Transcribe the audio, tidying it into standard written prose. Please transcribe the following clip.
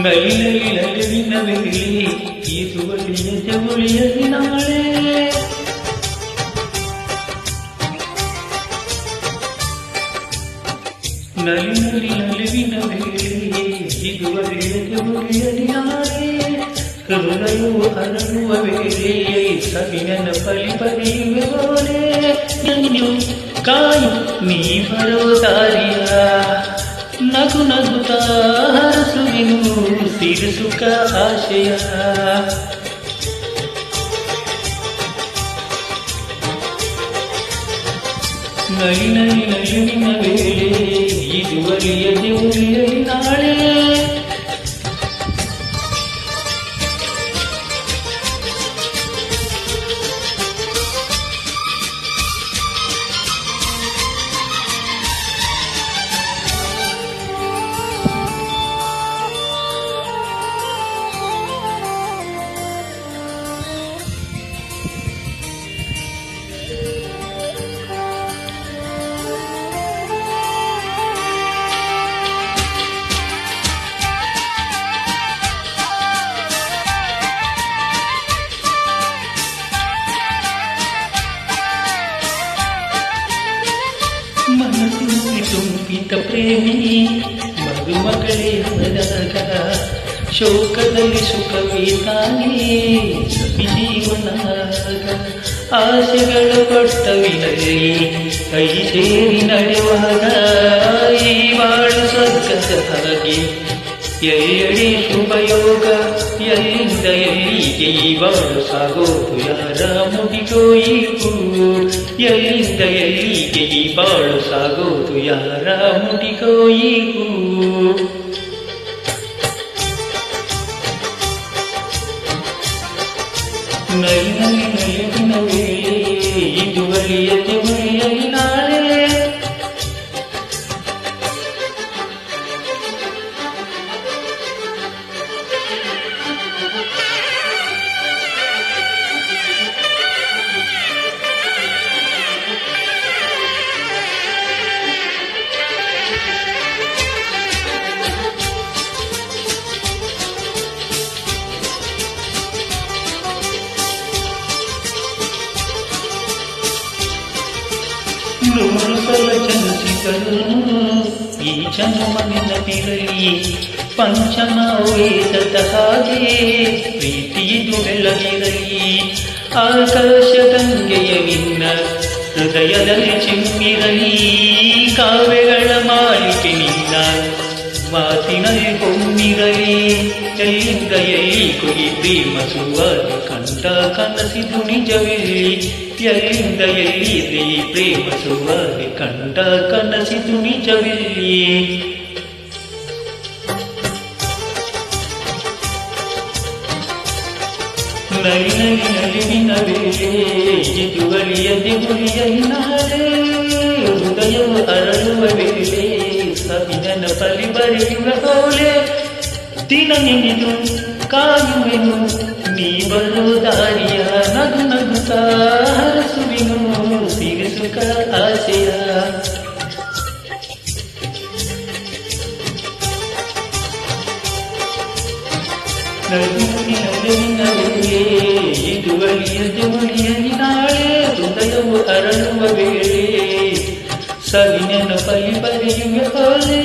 ನಲಿನಲಿನ ವೇಳೆ ಈ ಸುವಳಿಯ ಜವಳಿಯಲ್ಲಿ ನಾಳೆ ನಲಿನಲಿನ ವೇಳೆ ಇದು ಒಳ್ಳೆಯ ಜವಳಿಯಲ್ಲಿ ನಾಳೆ ಹೃದಯವು ಅರಳುವ ವೇಳೆ ಸವಿನನ ಪಲಿ ಪರಿಯುವೆ ಗೋರೆ ನೀನು ಕಾಯು ನೀ ಬರೋ ದಾರಿಯ ನಗು ನಗುತ್ತಾ ಹರಸುವಿನು ಸಿರಿಸುಖ ಆಶಯ ನಲಿನ ವೇಳೆ ಇದು ಒಲಿಯ ಜವಳಿಯಲ್ಲಿ ನಾಳೆ ಮನಸ್ಸು ತುಂಬಿದ ಪ್ರೇಮಿ ಮದುಮಗಳೇ ಹೊರದಾಗ ಶೋಕದಲ್ಲಿ ಸುಖವೇ ತಾನೇ ಸವಿ ಜೀವನಾಗ ಆಸೆಗಳ ಪಟ್ಟವಿನಲ್ಲಿ ಕೈ ಸೇರಿ ನಡೆಯುವಾಗ ಈ ಬಾಳು ಸ್ವರ್ಗದ ಹಾಗೆ ಎಲ್ಲೆಡೆ ಶುಭಯೋಗ ಎಲ್ಲಿಂದ ಎಲ್ಲಿಗೆ ಈ ಬಾಳು ಸಾಗೋದು ಯಾರ ಮುಡಿಗೋ ಈ ಹೂವು ಎಲ್ಲಿಂದ ಎಲ್ಲಿಗೆ ಈ ಬಾಳು ಸಾಗೋದು ಯಾರ ಮುಡಿಗೋ ಈ ಹೂವು ನಲಿನ ವೇಳೆ ಇದು ಒಲಿಯ ಜವಳಿಯಲ್ಲಿ ನಾಳೆ ನೂರುಸಲ ಜನಿಸಿದರು ಈ ಜನ್ಮ ನೆನಪಿರಲಿ ಪಂಚಮ ವೇದದ ಹಾಗೆ ಪ್ರೀತಿಯಿದು ಬೆಳಗಿರಲಿ ಆಕಾಶ ಗಂಗೆಯ ನಿನ್ನ ಹೃದಯದಲ್ಲಿ ಚಿಮ್ಮಿರಲಿ ಕಾವ್ಯಗಳ ಮಾಲಿಕೆ ನಿನ್ನ ಮಾತಿನಲ್ಲಿ ಹೊಮ್ಮಿರಲಿ ಎಲ್ಲಿಂದ ಎಲ್ಲಿ ಕೊಲಿ ಪ್ರೇಮ ಸುವಾದ ಕಂಡ ಕನಸಿದು ನಿಜವಿರಲಿ ಎಲ್ಲಿಂದ ಎಲ್ಲಿದೆ ಪ್ರೇಮ ಸುವಾದೆ ಕಂಡ ಕನಸಿದು ನಿಜವಿರಲಿ ನಲಿನ ವೇಳೆ ಇದು ಒಲಿಯ ಜವಳಿಯಲ್ಲಿ ನಾಳೆ ಹೃದಯವು ಅರಳುವ ವೇಳೆ ಸವಿನನ ಪಲಿ ಬರೆಯುವ ಹೋಲೆ ದಿನ ನಿಂದು ಕಾಯುವೆನು ನೀ ಬರೋ ದಾರಿಯ ನಗು ನಗುತ್ತಾ ಹರಸುವಿನು ಸಿರಿಸುಖ ಆಸೆಯ ನಲಿನ ವೇಳೆ ಇದು ಒಲಿಯ ಜವಳಿಯಲ್ಲಿ ನಾಳೆ ಹೃದಯವು ಅರಳುವ ವೇಳೆ ಸವಿನನ ಪಲಿ ಬರೆಯುವ ಹೋಲೆ